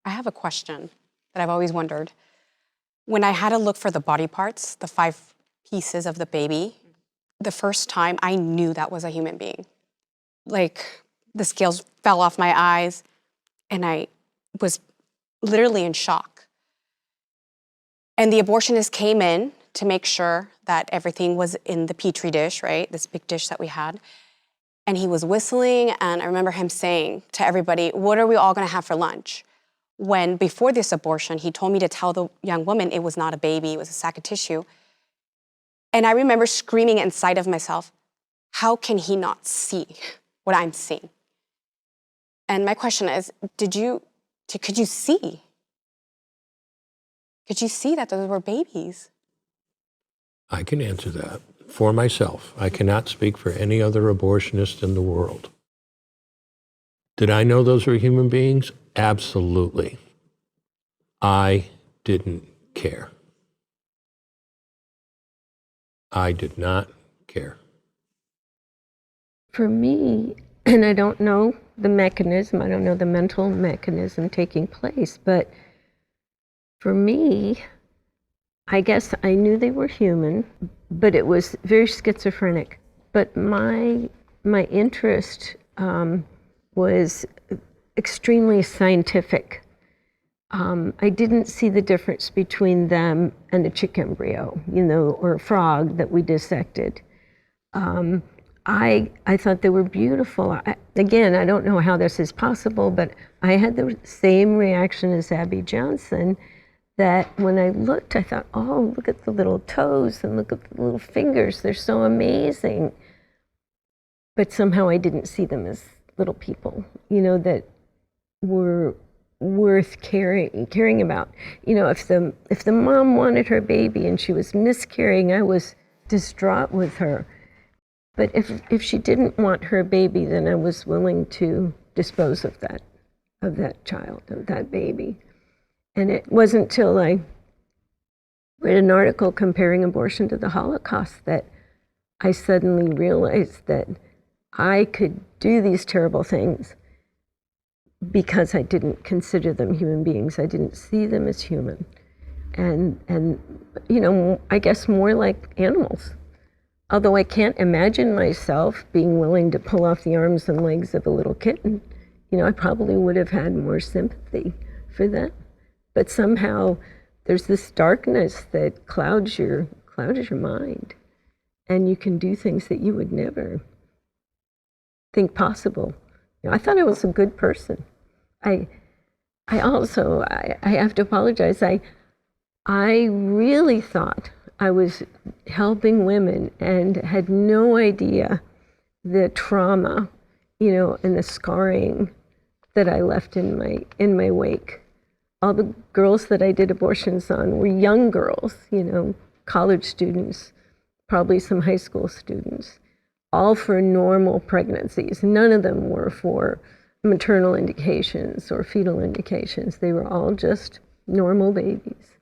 I have a question that I've always wondered. When I had to look for the body parts, the 5 pieces of the baby, the first time I knew that was a human being. Like, the scales fell off my eyes, and I was literally in shock. And the abortionist came in to make sure that everything was in the Petri dish, right? This big dish that we had. And he was whistling, and I remember him saying to everybody, "What are we all gonna have for lunch?" When before this abortion, he told me to tell the young woman it was not a baby, it was a sack of tissue. And I remember screaming inside of myself, how can he not see what I'm seeing? And my question is, could you see? Could you see that those were babies? I can answer that for myself. I cannot speak for any other abortionist in the world. Did I know those were human beings? Absolutely. I didn't care. I did not care. For me, and I don't know the mechanism, I don't know the mental mechanism taking place, but for me, I guess I knew they were human, but it was very schizophrenic. But my interest was extremely scientific. I didn't see the difference between them and a chick embryo, or a frog that we dissected. I thought they were beautiful. Again, I don't know how this is possible, but I had the same reaction as Abby Johnson, that when I looked, I thought, oh, look at the little toes and look at the little fingers. They're so amazing. But somehow I didn't see them as little people, that were worth caring about. If the mom wanted her baby and she was miscarrying, I was distraught with her. But if she didn't want her baby, then I was willing to dispose of that child, of that baby. And it wasn't till I read an article comparing abortion to the Holocaust that I suddenly realized that I could do these terrible things because I didn't consider them human beings. I didn't see them as human. And I guess more like animals. Although I can't imagine myself being willing to pull off the arms and legs of a little kitten, I probably would have had more sympathy for them. But somehow there's this darkness that clouds your mind, and you can do things that you would never think possible. I thought I was a good person. I also have to apologize. I really thought I was helping women and had no idea the trauma, and the scarring that I left in my wake. All the girls that I did abortions on were young girls, college students, probably some high school students, all for normal pregnancies. None of them were for maternal indications or fetal indications. They were all just normal babies.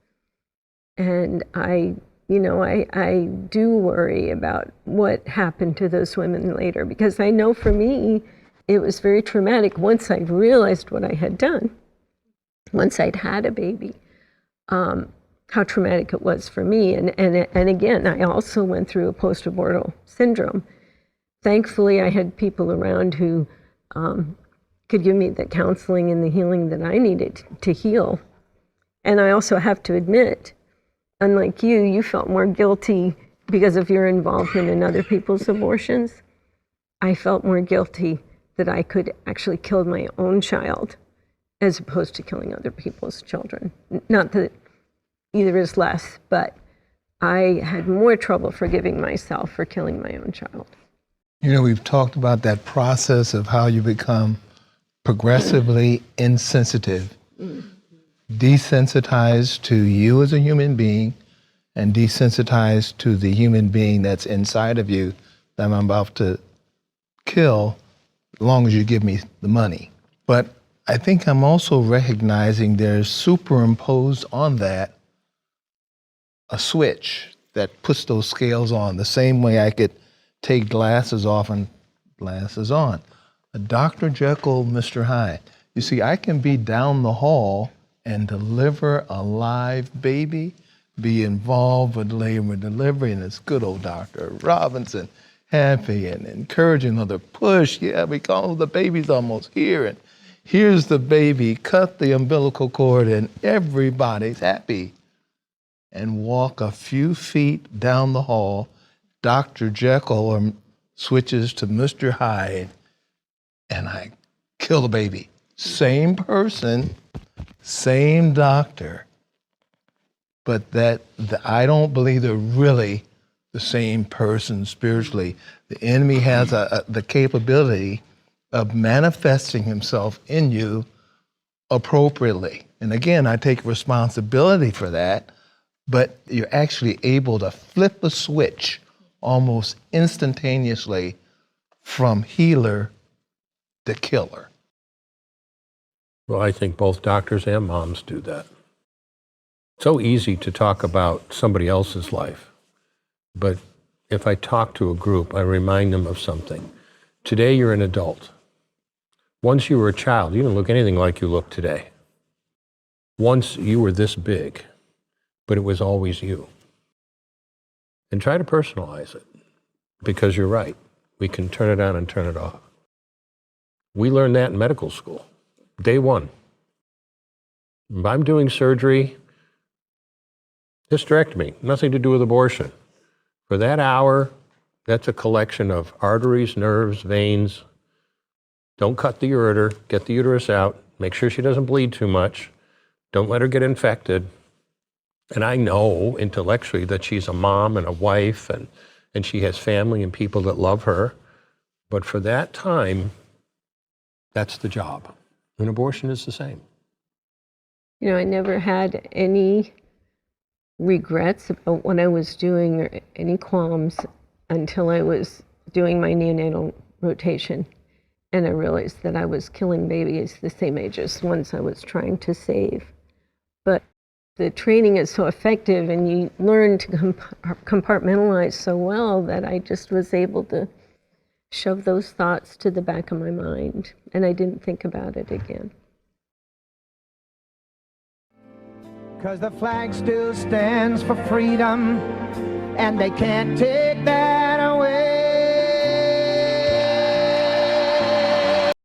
And I do worry about what happened to those women later, because I know for me, it was very traumatic once I realized what I had done. Once I'd had a baby, how traumatic it was for me. And again, I also went through a post-abortal syndrome. Thankfully, I had people around who could give me the counseling and the healing that I needed to heal. And I also have to admit, unlike you felt more guilty because of your involvement in other people's abortions. I felt more guilty that I could actually kill my own child as opposed to killing other people's children. Not that either is less, but I had more trouble forgiving myself for killing my own child. We've talked about that process of how you become progressively insensitive, desensitized to you as a human being, and desensitized to the human being that's inside of you that I'm about to kill, as long as you give me the money. But I think I'm also recognizing there's superimposed on that a switch that puts those scales on, the same way I could take glasses off and glasses on. A Dr. Jekyll, Mr. Hyde. You see, I can be down the hall and deliver a live baby, be involved with labor and delivery, and it's good old Dr. Robinson, happy and encouraging her to push. Yeah, because the baby's almost here, and here's the baby, cut the umbilical cord, and everybody's happy. And walk a few feet down the hall, Dr. Jekyll switches to Mr. Hyde, and I kill the baby. Same person, same doctor, but I don't believe they're really the same person spiritually. The enemy has the capability of manifesting himself in you appropriately. And again, I take responsibility for that, but you're actually able to flip a switch almost instantaneously from healer to killer. Well, I think both doctors and moms do that. It's so easy to talk about somebody else's life, but if I talk to a group, I remind them of something. Today, you're an adult. Once you were a child, you didn't look anything like you look today. Once you were this big, but it was always you. And try to personalize it, because you're right. We can turn it on and turn it off. We learned that in medical school, day one. If I'm doing surgery, hysterectomy, nothing to do with abortion. For that hour, that's a collection of arteries, nerves, veins. Don't cut the ureter, get the uterus out, make sure she doesn't bleed too much, don't let her get infected. And I know intellectually that she's a mom and a wife, and she has family and people that love her. But for that time, that's the job. And abortion is the same. You know, I never had any regrets about what I was doing or any qualms until I was doing my neonatal rotation. And I realized that I was killing babies the same age as ones I was trying to save. But the training is so effective, and you learn to compartmentalize so well that I just was able to shove those thoughts to the back of my mind, and I didn't think about it again. 'Cause the flag still stands for freedom, and they can't take that